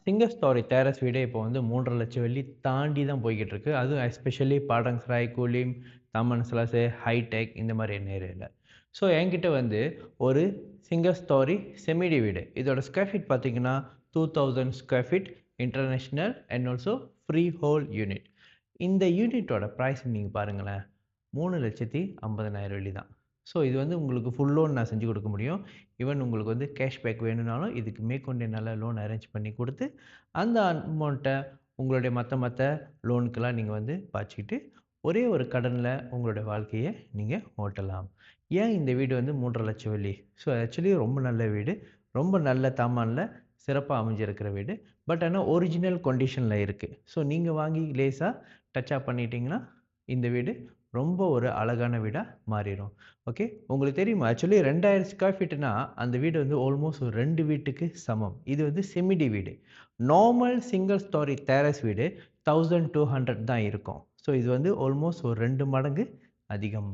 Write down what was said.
Single story terrace வீடே இப்போ வந்து 3,50,000 வெள்ளி தாண்டி தான் போய்க்கிட்டு இருக்கு. அதுவும் எஸ்பெஷலி பாடங்சராய், குலீம், தாமன் சலாசே, ஹைடெக் இந்த மாதிரி ஏரியால. ஸோ என்கிட்ட வந்து ஒரு சிங்கிள் ஸ்டோரி செமிடி வீடு. இதோட ஸ்கொயர் ஃபீட் பார்த்தீங்கன்னா 2000 square feet international and also freehold unit. இந்த யூனிட்டோட ப்ரைஸ் நீங்கள் பாருங்களேன், 3,50,000 வெள்ளி தான். ஸோ இது வந்து உங்களுக்கு ஃபுல் லோன் நான் செஞ்சு கொடுக்க முடியும். ஈவன் உங்களுக்கு வந்து கேஷ்பேக் வேணும்னாலும் இதுக்கு மேற்கொண்டு என்னால் லோன் அரேஞ்ச் பண்ணி கொடுத்து அந்த அமௌண்ட்டை உங்களுடைய மற்ற லோனுக்கெல்லாம் நீங்கள் வந்து பாய்ச்சிக்கிட்டு ஒரே ஒரு கடனில் உங்களுடைய வாழ்க்கையை நீங்கள் ஓட்டலாம். ஏன் இந்த வீடு வந்து 3,50,000 வெள்ளி? ஸோ ஆக்சுவலி ரொம்ப நல்ல வீடு, ரொம்ப நல்ல தாமானில் சிறப்பாக அமைஞ்சிருக்கிற வீடு. பட் ஆனால் ஒரிஜினல் கண்டிஷனில் இருக்குது. ஸோ நீங்கள் வாங்கி லேசாக டச்சப் பண்ணிட்டீங்கன்னா இந்த வீடு ரொம்ப ஒரு அழகான வீடாக மாறிடும். ஓகே, உங்களுக்கு தெரியுமா ஆக்சுவலி 2000 ஸ்கொயர் ஃபீட்னா அந்த வீடு வந்து ஆல்மோஸ்ட் ஒரு 2 வீட்டுக்கு சமம். இது வந்து செமிடி வீடு. நார்மல் சிங்கிள் ஸ்டோரி டெரஸ் வீடு 1200 தான் இருக்கும். ஸோ இது வந்து ஆல்மோஸ்ட் ஒரு 2 மடங்கு அதிகம்.